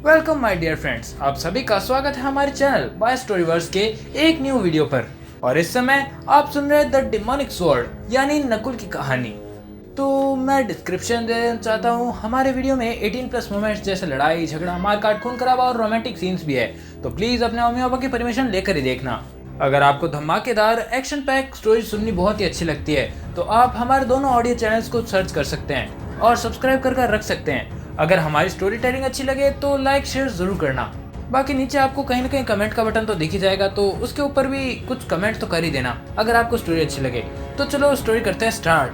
Welcome my dear friends, आप सभी का स्वागत है हमारे चैनल बाय स्टोरीवर्स के एक न्यू वीडियो पर। और इस समय आप सुन रहे हैं द डिमोनिक स्वॉर्ड यानी नकुल की कहानी। तो मैं डिस्क्रिप्शन देना चाहता हूँ, हमारे वीडियो में 18+ मोमेंट्स जैसे लड़ाई झगड़ा मारकाट खून खराबा और रोमांटिक सीन्स भी है, तो प्लीज अपने मम्मी पापा की परमिशन लेकर ही देखना। अगर आपको धमाकेदार एक्शन पैक स्टोरी सुननी बहुत ही अच्छी लगती है तो आप हमारे दोनों ऑडियो चैनल्स को सर्च कर सकते हैं और सब्सक्राइब कर रख सकते हैं। अगर हमारी स्टोरी टेलिंग अच्छी लगे तो लाइक शेयर जरूर करना। बाकी नीचे आपको कहीं ना कहीं कमेंट का बटन तो दिख ही जाएगा, तो उसके ऊपर भी कुछ कमेंट तो कर ही देना अगर आपको स्टोरी अच्छी लगे। तो चलो स्टोरी करते हैं स्टार्ट।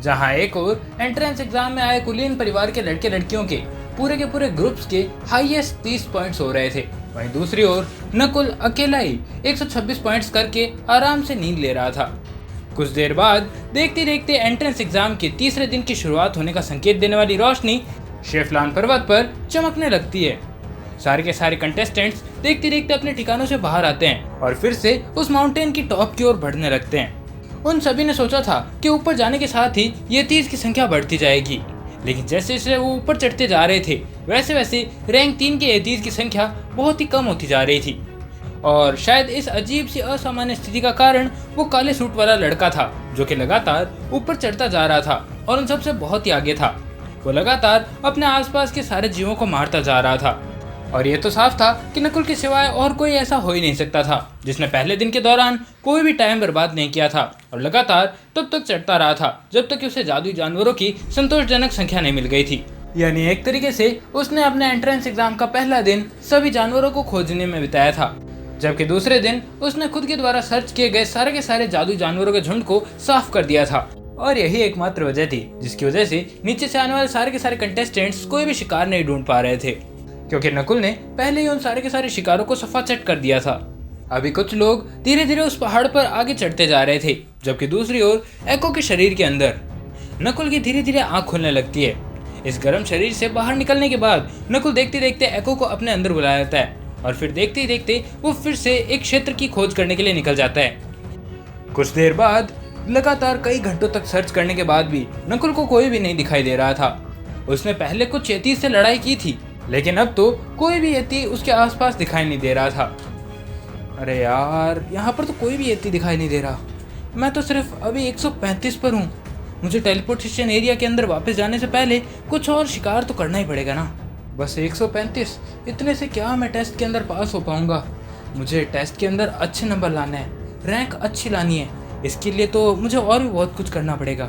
जहां एक और एंट्रेंस एग्जाम में आए कुलीन परिवार के लड़के लड़कियों के पूरे ग्रुप्स के हाईएस्ट 30 पॉइंट्स हो रहे थे, वहीं दूसरी ओर नकुल अकेला ही 126 पॉइंट्स करके आराम से नींद ले रहा था। कुछ देर बाद देखते देखते एंट्रेंस एग्जाम के तीसरे दिन की शुरुआत होने का संकेत देने वाली रोशनी शेफलान पर्वत पर चमकने लगती है। सारे के सारे कंटेस्टेंट्स देखते देखते अपने ठिकानों से बाहर आते हैं और फिर से उस माउंटेन की टॉप की ओर बढ़ने लगते हैं। उन सभी ने सोचा था कि ऊपर जाने के साथ ही ये 30 की संख्या बढ़ती जाएगी, लेकिन जैसे जैसे वो ऊपर चढ़ते जा रहे थे वैसे वैसे रैंक 3 के एतीस की संख्या बहुत ही कम होती जा रही थी। और शायद इस अजीब सी असामान्य स्थिति का कारण वो काले सूट वाला लड़का था जो कि लगातार ऊपर चढ़ता जा रहा था और उन सबसे बहुत ही आगे था। वो लगातार अपने आसपास के सारे जीवों को मारता जा रहा था और ये तो साफ था कि नकुल के सिवाय और कोई ऐसा हो ही नहीं सकता था जिसने पहले दिन के दौरान कोई भी टाइम बर्बाद नहीं किया था और लगातार तब तक चढ़ता रहा था जब तक कि उसे जादुई जानवरों की संतोषजनक संख्या नहीं मिल गई थी। यानी एक तरीके से उसने अपने एंट्रेंस एग्जाम का पहला दिन सभी जानवरों को खोजने में बिताया था, जबकि दूसरे दिन उसने खुद के द्वारा सर्च किए गए सारे के सारे जादुई जानवरों के झुंड को साफ कर दिया था। और यही एकमात्र वजह थी जिसकी वजह से नीचे से आने वाले सारे के सारे कंटेस्टेंट्स कोई भी शिकार नहीं ढूंढ पा रहे थे, क्योंकि नकुल ने पहले ही उन सारे के सारे शिकारों को सफाचट कर दिया था। अभी कुछ लोग धीरे धीरे उस पहाड़ पर आगे चढ़ते जा रहे थे, जबकि दूसरी ओर एको के शरीर के अंदर नकुल की धीरे धीरे आंख खुलने लगती है। इस गर्म शरीर से बाहर निकलने के बाद नकुल देखते देखते एको को अपने अंदर बुला लेता है और फिर देखते ही देखते वो फिर से एक क्षेत्र की खोज करने के लिए निकल जाता है। कुछ देर बाद लगातार कई घंटों तक सर्च करने के बाद भी नकुल को कोई भी नहीं दिखाई दे रहा था। उसने पहले कुछ यती से लड़ाई की थी, लेकिन अब तो कोई भी यती उसके आसपास दिखाई नहीं दे रहा था। अरे यार, यहाँ पर तो कोई भी यती दिखाई नहीं दे रहा। मैं तो सिर्फ अभी 135 पर हूँ। मुझे टेलीपोर्टेशन एरिया के अंदर वापस जाने से पहले कुछ और शिकार तो करना ही पड़ेगा ना। बस 135, इतने से क्या मैं टेस्ट के अंदर पास हो पाऊंगा। मुझे टेस्ट के अंदर अच्छे नंबर लाने हैं, रैंक अच्छी लानी है। इसके लिए तो मुझे और भी बहुत कुछ करना पड़ेगा।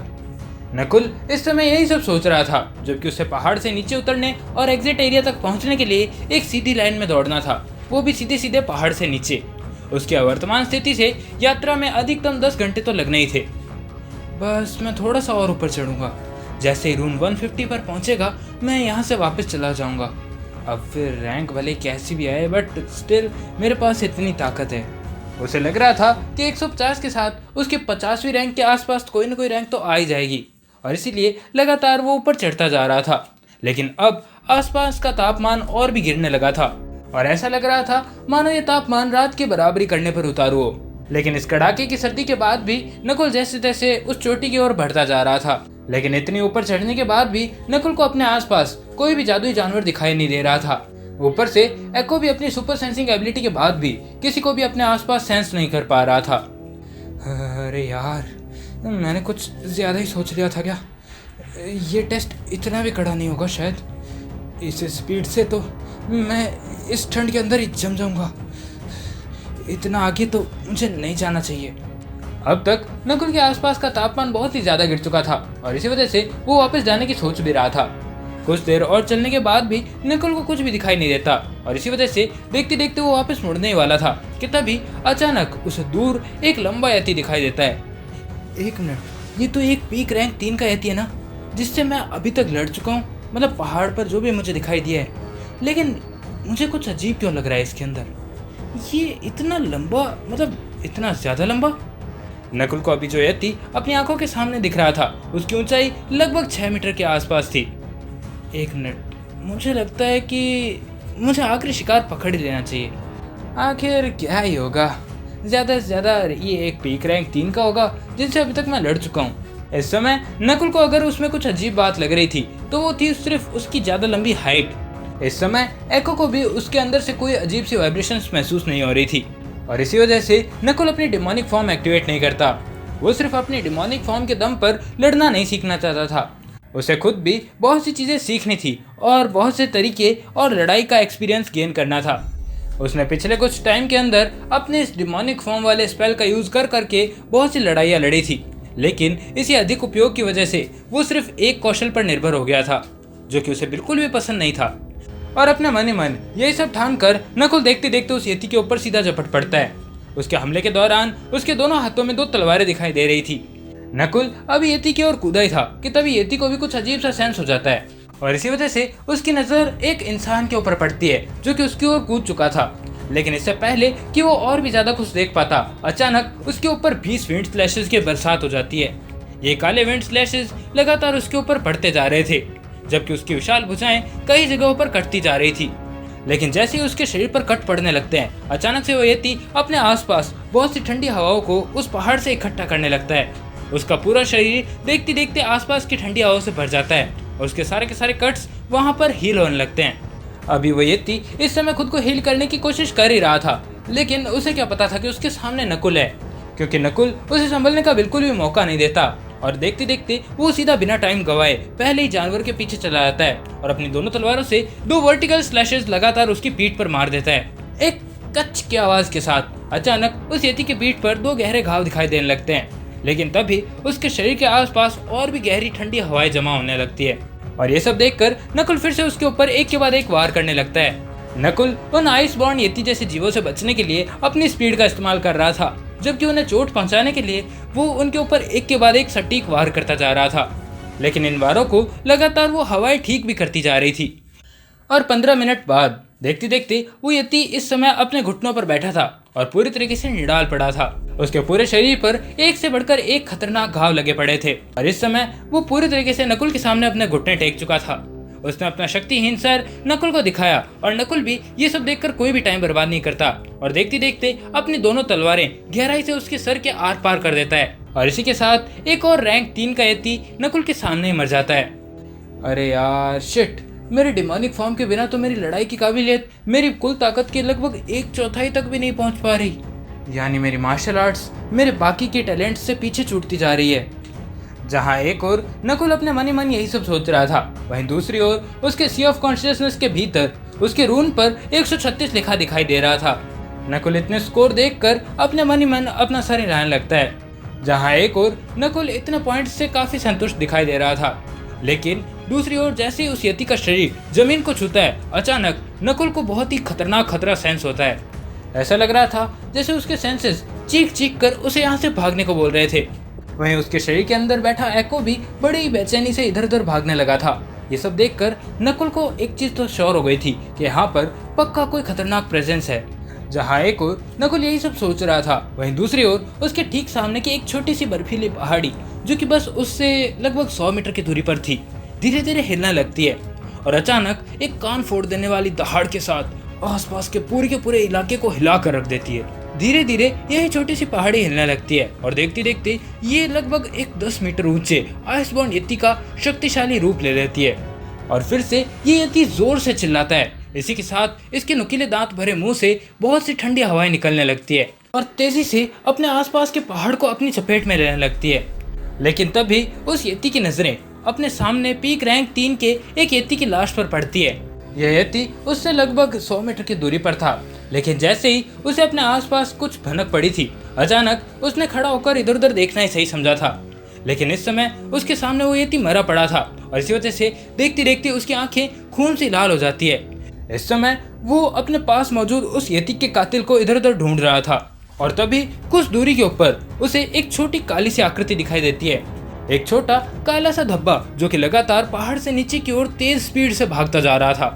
नकुल इस समय यही सब सोच रहा था, जबकि उसे पहाड़ से नीचे उतरने और एग्जिट एरिया तक पहुंचने के लिए एक सीधी लाइन में दौड़ना था, वो भी सीधे सीधे पहाड़ से नीचे। उसकी वर्तमान स्थिति से यात्रा में अधिकतम 10 घंटे तो लगने ही थे। बस मैं थोड़ा सा और ऊपर चढ़ूंगा, जैसे ही रूम 150 पर पहुंचेगा मैं यहाँ से वापस चला जाऊंगा। अब फिर रैंक भले कैसी भी आए, बट स्टिल मेरे पास इतनी ताकत है। उसे लग रहा था कि 150 के साथ उसके 50वीं रैंक के आसपास कोई ना कोई रैंक तो आ ही जाएगी, और इसीलिए लगातार वो ऊपर चढ़ता जा रहा था। लेकिन अब आसपास का तापमान और भी गिरने लगा था और ऐसा लग रहा था मानो ये तापमान रात की बराबरी करने पर उतारू हो। लेकिन इस कड़ाके की सर्दी के बाद भी नकुल जैसे तैसे उस चोटी की ओर बढ़ता जा रहा था। लेकिन इतनी ऊपर चढ़ने के बाद भी नकुल को अपने आसपास कोई भी जादुई जानवर दिखाई नहीं दे रहा था। ऊपर से एको भी अपनी सुपर सेंसिंग एबिलिटी के बाद भी किसी को भी अपने आसपास सेंस नहीं कर पा रहा था। अरे यार, मैंने कुछ ज्यादा ही सोच लिया था क्या? ये टेस्ट इतना भी कड़ा नहीं होगा शायद। इस स्पीड से तो मैं इस ठंड के अंदर ही जम जाऊंगा। इतना आगे तो मुझे नहीं जाना चाहिए। अब तक नकुल के आसपास का तापमान बहुत ही ज्यादा गिर चुका था और इसी वजह से वो वापस जाने की सोच भी रहा था। कुछ देर और चलने के बाद भी नकुल को कुछ भी दिखाई नहीं देता और इसी वजह से देखते देखते वो वापस मुड़ने ही वाला था कि तभी अचानक उसे दूर एक लंबा यती दिखाई देता है। एक मिनट, ये तो एक पीक रैंक 3 का यती है ना, जिससे मैं अभी तक लड़ चुका हूँ। मतलब पहाड़ पर जो भी मुझे दिखाई दिया है, लेकिन मुझे कुछ अजीब क्यों लग रहा है इसके अंदर। ये इतना लंबा, मतलब इतना ज्यादा लंबा। नकुल को अभी जो यती अपनी आंखों के सामने दिख रहा था उसकी ऊंचाई लगभग 6 मीटर के आसपास थी। एक मिनट, मुझे लगता है कि मुझे आखिरी शिकार पकड़ ही लेना चाहिए। आखिर क्या ही होगा, ज्यादा से ज्यादा ये एक पीक रैंक 3 का होगा जिनसे अभी तक मैं लड़ चुका हूँ। इस समय नकुल को अगर उसमें कुछ अजीब बात लग रही थी तो वो थी सिर्फ उसकी ज्यादा लंबी हाइट। इस समय एको को भी उसके अंदर से कोई अजीब सी वाइब्रेशंस महसूस नहीं हो रही थी और इसी वजह से नकुल अपनी डिमोनिक फॉर्म एक्टिवेट नहीं करता। वो सिर्फ अपनी डिमोनिक फॉर्म के दम पर लड़ना नहीं सीखना चाहता था, उसे खुद भी बहुत सी चीजें सीखनी थी और बहुत से तरीके और लड़ाई का एक्सपीरियंस गेन करना था। उसने पिछले कुछ टाइम के अंदर अपने इस डिमोनिक फॉर्म वाले स्पेल का यूज कर करके बहुत सी लड़ाइयाँ लड़ी थी, लेकिन इसी अधिक उपयोग की वजह से वो सिर्फ एक कौशल पर निर्भर हो गया था जो कि उसे बिल्कुल भी पसंद नहीं था। और अपने मन ही मन यही सब ठान कर नकुल देखते देखते उस यति के ऊपर सीधा झपट पड़ता है। उसके हमले के दौरान उसके दोनों हाथों में 2 तलवारें दिखाई दे रही थी। नकुल अभी यति की ओर कूदा ही था कि तभी यति को भी कुछ अजीब सा सेंस हो जाता है और इसी वजह से उसकी नजर एक इंसान के ऊपर पड़ती है जो कि उसकी ओर कूद चुका था। लेकिन इससे पहले कि वो और भी ज्यादा कुछ देख पाता, अचानक उसके ऊपर 20 विंड स्लैशेस की बरसात हो जाती है। ये काले विंड स्लैशेस लगातार उसके ऊपर पड़ते जा रहे थे, जबकि उसकी विशाल भुजाएं कई जगहों पर कटती जा रही थी। लेकिन जैसे ही उसके शरीर पर कट पड़ने लगते हैं, अचानक से वो यति अपने आसपास बहुत सी ठंडी हवाओं को उस पहाड़ से इकट्ठा करने लगता है। उसका पूरा शरीर देखते देखते आसपास की ठंडी हवाओं से भर जाता है और उसके सारे के सारे कट्स वहां पर हील होने लगते हैं। अभी वो यति इस समय खुद को हील करने की कोशिश कर ही रहा था, लेकिन उसे क्या पता था कि उसके सामने नकुल है, क्योंकि नकुल उसे संभलने का बिल्कुल भी मौका नहीं देता और देखते देखते वो सीधा बिना टाइम गवाए पहले ही जानवर के पीछे चला जाता है और अपनी दोनों तलवारों से 2 वर्टिकल स्लैशेस लगातार उसकी पीठ पर मार देता है। एक कच की आवाज के साथ अचानक उस यति के पीठ पर 2 गहरे घाव दिखाई देने लगते हैं, लेकिन तभी उसके शरीर के आसपास और भी गहरी ठंडी हवाएं जमा होने लगती है और ये सब देखकर नकुल फिर से उसके ऊपर एक के बाद एक वार करने लगता है। नकुल उन आइस बॉर्न यति जैसे जीवों से बचने के लिए अपनी स्पीड का इस्तेमाल कर रहा था, जबकि उन्हें चोट पहुंचाने के लिए वो उनके ऊपर एक के बाद एक सटीक वार करता जा रहा था। लेकिन इन वारों को लगातार वो हवाएं ठीक भी करती जा रही थी और 15 मिनट बाद देखते देखते वो यति इस समय अपने घुटनों पर बैठा था और पूरी तरीके से निडाल पड़ा था। उसके पूरे शरीर पर एक से बढ़कर एक खतरनाक घाव लगे पड़े थे और इस समय वो पूरी तरीके से नकुल के सामने अपने घुटने टेक चुका था। उसने अपना शक्तिहीन सर नकुल को दिखाया और नकुल भी ये सब देखकर कोई भी टाइम बर्बाद नहीं करता और देखते देखते अपनी दोनों तलवारें गहराई से उसके सर के आर पार कर देता है और इसी के साथ एक और रैंक 3 का यति नकुल के सामने ही मर जाता है। अरे यार शिट, मेरे डिमोनिक फॉर्म के बिना तो मेरी लड़ाई की काबिलियत मेरी कुल ताकत के लगभग 1/4 तक भी नहीं पहुंच पा रही, यानी मेरी मार्शल आर्ट्स मेरे बाकी के टैलेंट से पीछे छूटती जा रही है। जहां एक ओर नकुल अपने मन ही मन यही सब सोच रहा था, वहीं दूसरी ओर उसके सी ऑफ कॉन्शियसनेस के भीतर उसके रून पर 136 लिखा दिखाई दे रहा था। नकुल इतने स्कोर देखकर अपने मन ही मन अपना सर हिलाने लगता है। जहां एक ओर नकुल इतने पॉइंट्स से काफी संतुष्ट दिखाई दे रहा था, लेकिन दूसरी ओर जैसे ही उस यति का शरीर जमीन को छूता है, अचानक नकुल को बहुत ही खतरनाक खतरा सेंस होता है। ऐसा लग रहा था जैसे उसके सेंसेस चीख चीख कर उसे यहाँ से भागने को बोल रहे थे। वहीं उसके शरीर के अंदर बैठा एको भी बड़ी ही बेचैनी से इधर उधर भागने लगा था। ये सब देखकर नकुल को एक चीज तो श्योर हो गई थी कि यहाँ पर पक्का कोई खतरनाक प्रेजेंस है। जहाँ एक ओर नकुल यही सब सोच रहा था, वहीं दूसरी ओर उसके ठीक सामने की एक छोटी सी बर्फीली पहाड़ी जो कि बस उससे लगभग 100 मीटर की दूरी पर थी, धीरे धीरे हिलने लगती है और अचानक एक कान फोड़ देने वाली दहाड़ के साथ आसपास के पूरे इलाके को हिला कर रख देती है। धीरे धीरे यही छोटी सी पहाड़ी हिलने लगती है और देखते देखते ये लगभग एक 10 मीटर ऊंचे आइसबॉर्न यति का शक्तिशाली रूप ले लेती है और फिर से ये यति जोर से चिल्लाता है। इसी के साथ इसके नुकीले दांत भरे मुंह से बहुत सी ठंडी हवाएं निकलने लगती है और तेजी से अपने आसपास के पहाड़ को अपनी चपेट में लेने लगती है। लेकिन तभी उस यति की नजरें अपने सामने पीक रैंक 3 के एक यति की लाश पर पड़ती है। यह यति उससे लगभग 100 मीटर की दूरी पर था, लेकिन जैसे ही उसे अपने आसपास कुछ भनक पड़ी थी, अचानक उसने खड़ा होकर इधर उधर देखना ही सही समझा था। लेकिन इस समय उसके सामने वो यति मरा पड़ा था और इसी वजह से देखते देखते उसकी आंखें खून से लाल हो जाती है। इस समय वो अपने पास मौजूद उस यति के कातिल को इधर उधर ढूंढ रहा था और तभी कुछ दूरी के ऊपर उसे एक छोटी काली सी आकृति दिखाई देती है। एक छोटा काला सा धब्बा जो कि लगातार पहाड़ से नीचे की ओर तेज स्पीड से भागता जा रहा था।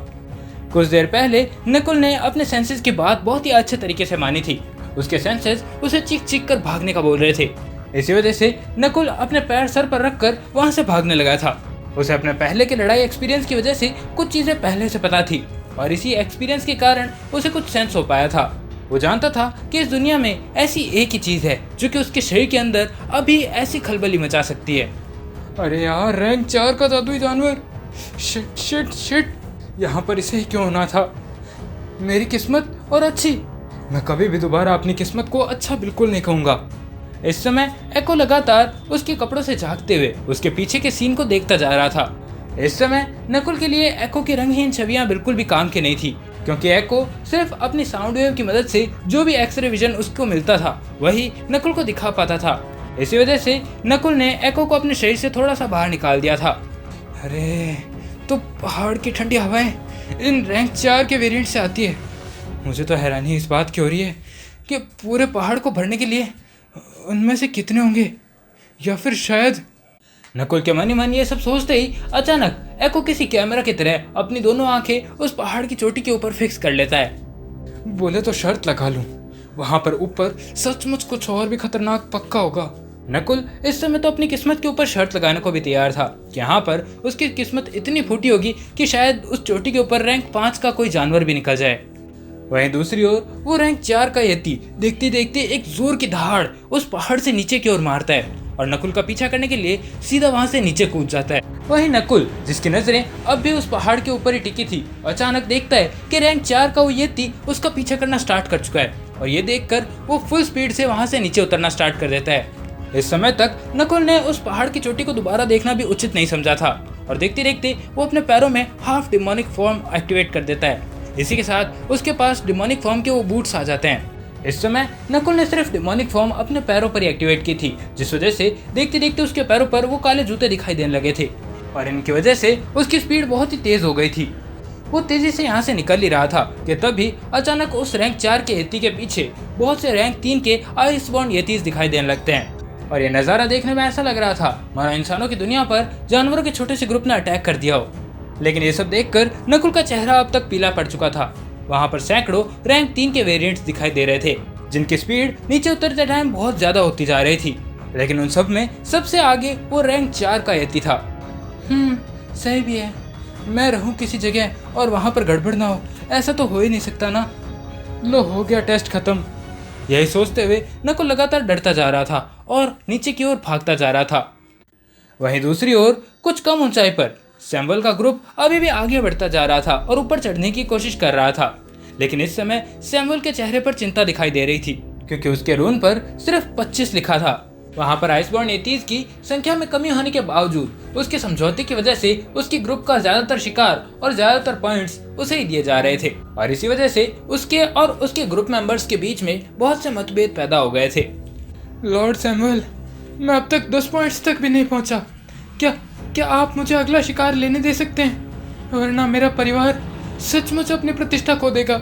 कुछ देर पहले नकुल ने अपने सेंसेस की बात बहुत ही अच्छे तरीके से मानी थी। उसके सेंसेस उसे चीख चीख कर भागने का बोल रहे थे। इसी वजह से नकुल अपने पैर सर पर रखकर वहां से भागने लगा था। उसे अपने पहले के लड़ाई एक्सपीरियंस की वजह से कुछ चीजें पहले से पता थी और इसी एक्सपीरियंस के कारण उसे कुछ सेंस हो पाया था। वो जानता था कि इस दुनिया में ऐसी एक ही चीज है जो कि उसके शरीर के अंदर अभी ऐसी खलबली मचा सकती है। अरे यार, रैंक 4 का जादुई जानवर। शिट शिट शिट, यहाँ पर इसे ही क्यों होना था। मेरी किस्मत और अच्छी, मैं कभी भी दोबारा अपनी किस्मत को अच्छा बिल्कुल नहीं कहूँगा। इस समय एको लगातार उसके कपड़ों से झांकते हुए उसके पीछे के सीन को देखता जा रहा था। इस समय नकुल के लिए एको की रंगहीन छवियां बिल्कुल भी काम की नहीं थी, क्योंकि एको सिर्फ अपनी साउंड वेव की मदद से जो भी एक्सरे विजन उसको मिलता था वही नकुल को दिखा पाता था। इसी वजह से नकुल ने एको को अपने शरीर से थोड़ा सा बाहर निकाल दिया था। अरे तो पहाड़ की ठंडी हवाएं इन रैंक 4 के वेरिएंट से आती है। मुझे तो हैरानी इस बात की हो रही है कि पूरे पहाड़ को भरने के लिए उनमें से कितने होंगे, या फिर शायद। नकुल के मन ही मन ये सब सोचते ही अचानक एको किसी कैमरा की तरह अपनी दोनों आंखें उस पहाड़ की चोटी के ऊपर फिक्स कर लेता है। बोले तो शर्त लगा लूं, वहां पर ऊपर सचमुच कुछ और भी खतरनाक पक्का होगा। नकुल इस समय तो अपनी किस्मत के ऊपर शर्त लगाने को भी तैयार था कि यहाँ पर उसकी किस्मत इतनी फूटी होगी कि शायद उस चोटी के ऊपर रैंक 5 का कोई जानवर भी निकल जाए। वहीं दूसरी ओर वो रैंक 4 का यति देखते देखते एक जोर की दहाड़ उस पहाड़ से नीचे की ओर मारता है और नकुल का पीछा करने के लिए सीधा वहां से नीचे कूद जाता है। वहीं नकुल, जिसकी नजरें अब भी उस पहाड़ के ऊपर ही टिकी थी, अचानक देखता है कि रैंक 4 का वो यति उसका पीछा करना स्टार्ट कर चुका है और ये देखकर वो फुल स्पीड से वहां से नीचे उतरना स्टार्ट कर देता है। इस समय तक नकुल ने उस पहाड़ की चोटी को दोबारा देखना भी उचित नहीं समझा था और देखते देखते वो अपने पैरों में हाफ डिमोनिक फॉर्म एक्टिवेट कर देता है। इसी के साथ उसके पास डिमोनिक फॉर्म के वो बूट्स आ जाते हैं। इस समय नकुल ने सिर्फ डिमोनिक फॉर्म अपने पैरों पर ही एक्टिवेट की थी, जिस वजह से देखते देखते उसके पैरों पर वो काले जूते दिखाई देने लगे थे और इनकी वजह से उसकी स्पीड बहुत ही तेज हो गई थी। वो तेजी से यहाँ से निकल ही रहा था कि तभी अचानक उस रैंक 4 के यति के पीछे बहुत से रैंक 3 के आइसबॉर्न यतीस दिखाई देने लगते हैं और ये नज़ारा देखने में ऐसा लग रहा था मानो इंसानों की दुनिया पर जानवरों के छोटे से ग्रुप ने अटैक कर दिया हो। लेकिन ये सब देखकर नकुल का चेहरा अब तक पीला पड़ चुका था। वहाँ पर सैकड़ों रैंक 3 के वेरिएंट्स दिखाई दे रहे थे, जिनकी स्पीड नीचे उतरते टाइम बहुत ज्यादा होती जा रही थी, लेकिन उन सब में सबसे आगे वो रैंक 4 का यति था। सही भी है, मैं रहूं किसी जगह और वहाँ पर गड़बड़ ना हो, ऐसा तो हो ही नहीं सकता ना। लो, हो गया टेस्ट खत्म। यही सोचते हुए नकुल लगातार डरता जा रहा था और नीचे की ओर भागता जा रहा था। वहीं दूसरी ओर कुछ कम ऊंचाई पर सैम्बल का ग्रुप अभी भी आगे बढ़ता जा रहा था और ऊपर चढ़ने की कोशिश कर रहा था, लेकिन इस समय सैम्बल के चेहरे पर चिंता दिखाई दे रही थी क्योंकि उसके रून पर सिर्फ 25 लिखा था। वहां पर आइसबॉर्न यतीस की संख्या में कमी होने के बावजूद उसके समझौते की वजह से उसकी ग्रुप का ज्यादातर शिकार और ज्यादातर पॉइंट्स उसे ही दिए जा रहे थे और इसी वजह से उसके और उसके ग्रुप मेंबर्स के बीच में बहुत से मतभेद पैदा हो गए थे। लॉर्ड सैमुअल, मैं अब तक 10 पॉइंट्स तक भी नहीं पहुंचा। क्या आप मुझे अगला शिकार लेने दे सकते हैं, वरना मेरा परिवार सचमुच अपनी प्रतिष्ठा खो देगा।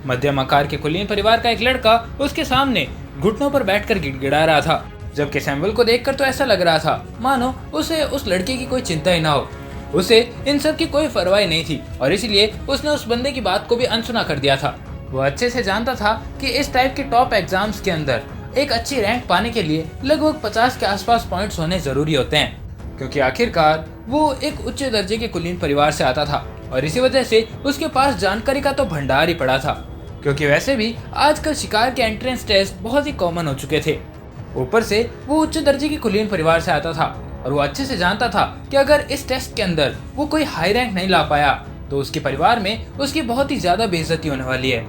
मध्यम आकार के कुलीन परिवार का एक लड़का उसके सामने घुटनों पर बैठकर गिड़गिड़ा रहा था, जबकि सैमुअल को देखकर तो ऐसा लग रहा था मानो उसे उस लड़के की कोई चिंता ही ना हो। उसे इन सब की कोई परवाह नहीं थी और इसलिए उसने उस बंदे की बात को भी अनसुना कर दिया था। वो अच्छे से जानता था कि इस टाइप के टॉप एग्जाम्स के अंदर एक अच्छी रैंक पाने के लिए लगभग 50 के आसपास पॉइंट्स होने जरूरी होते हैं, क्योंकि आखिरकार वो एक उच्च दर्जे के कुलीन परिवार से आता था और इसी वजह से उसके पास जानकारी का तो भंडार ही पड़ा था, क्योंकि वैसे भी आजकल शिकार के एंट्रेंस टेस्ट बहुत ही कॉमन हो चुके थे। ऊपर से वो उच्च दर्जे के कुलीन परिवार से आता था और वो अच्छे से जानता था कि अगर इस टेस्ट के अंदर वो कोई हाई रैंक नहीं ला पाया तो उसके परिवार में उसकी बहुत ही ज्यादा बेइज्जती होने वाली है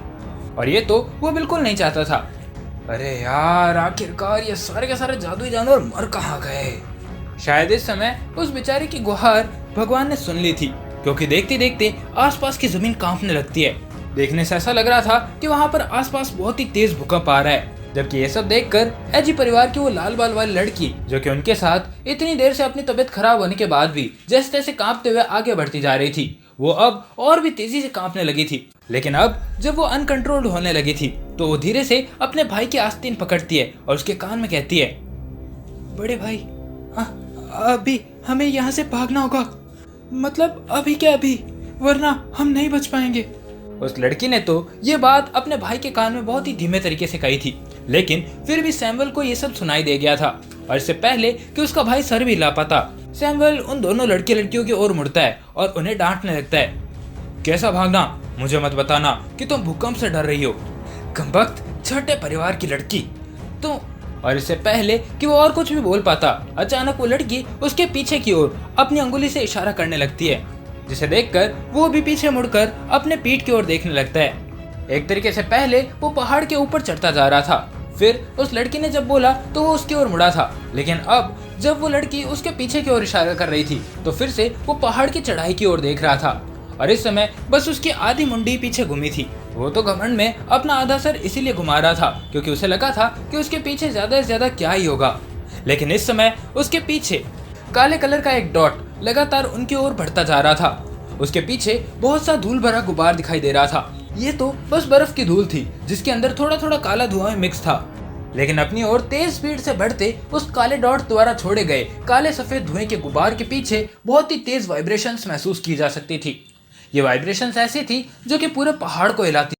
और ये तो वो बिल्कुल नहीं चाहता था। अरे यार, आखिरकार ये सारे के सारे जादुई जानवर मर कहाँ गए। शायद इस समय उस बेचारे की गुहार भगवान ने सुन ली थी, क्योंकि देखते देखते आसपास की जमीन कांपने लगती है। देखने से ऐसा लग रहा था कि वहाँ पर आसपास बहुत ही तेज भूकंप आ रहा है, जबकि ये सब देखकर एजी परिवार की वो लाल बाल वाली लड़की, जो कि उनके साथ इतनी देर से अपनी तबीयत खराब होने के बाद भी जैसे तैसे कांपते हुए आगे बढ़ती जा रही थी, वो अब और भी तेजी से कांपने लगी थी। लेकिन अब जब वो अनकंट्रोल्ड होने लगी थी तो वो धीरे से अपने भाई की आस्तीन पकड़ती है और उसके कान में कहती है, बड़े भाई, अभी हमें यहाँ से भागना होगा, मतलब अभी क्या अभी, वरना हम नहीं बच पाएंगे। उस लड़की ने तो ये बात अपने भाई के कान में बहुत ही धीमे तरीके से कही थी, लेकिन फिर भी सैमुअल को ये सब सुनाई दे गया था और इससे पहले कि उसका भाई सर भी ला पाता, सैमुअल उन दोनों लड़के लड़कियों की ओर मुड़ता है और उन्हें डांटने लगता है, कैसा भागना, मुझे मत बताना कि तुम भूकंप से डर रही हो। कमबख्त, छोटे परिवार की लड़की, और इससे पहले कि वो और कुछ भी बोल पाता, अचानक वो लड़की उसके पीछे की ओर अपनी अंगुली से इशारा करने लगती है, जिसे देखकर वो भी पीछे मुड़कर अपने पीठ की ओर देखने लगता है। एक तरीके से पहले वो पहाड़ के ऊपर चढ़ता जा रहा था, फिर उस लड़की ने जब बोला तो वो उसकी ओर मुड़ा था, लेकिन अब जब वो लड़की उसके पीछे की ओर इशारा कर रही थी तो फिर से वो पहाड़ की चढ़ाई की ओर देख रहा था और इस समय बस उसकी आधी मुंडी पीछे घूमी थी। वो तो घमंड में अपना आधा सर इसीलिए घुमा रहा था क्योंकि उसे लगा था कि उसके पीछे ज्यादा से ज्यादा क्या ही होगा, लेकिन इस समय उसके पीछे काले कलर का एक डॉट लगातार उनकी ओर बढ़ता जा रहा था। उसके पीछे बहुत सा धूल भरा गुबार दिखाई दे रहा था। ये तो बस बर्फ की धूल थी जिसके अंदर थोड़ा थोड़ा काला धुआं मिक्स था, लेकिन अपनी ओर तेज स्पीड से बढ़ते उस काले डॉट द्वारा छोड़े गए काले सफेद धुएं के गुबार के पीछे बहुत ही तेज वाइब्रेशंस महसूस की जा सकती थी। ये वाइब्रेशंस ऐसी थी जो कि पूरे पहाड़ को हिलाती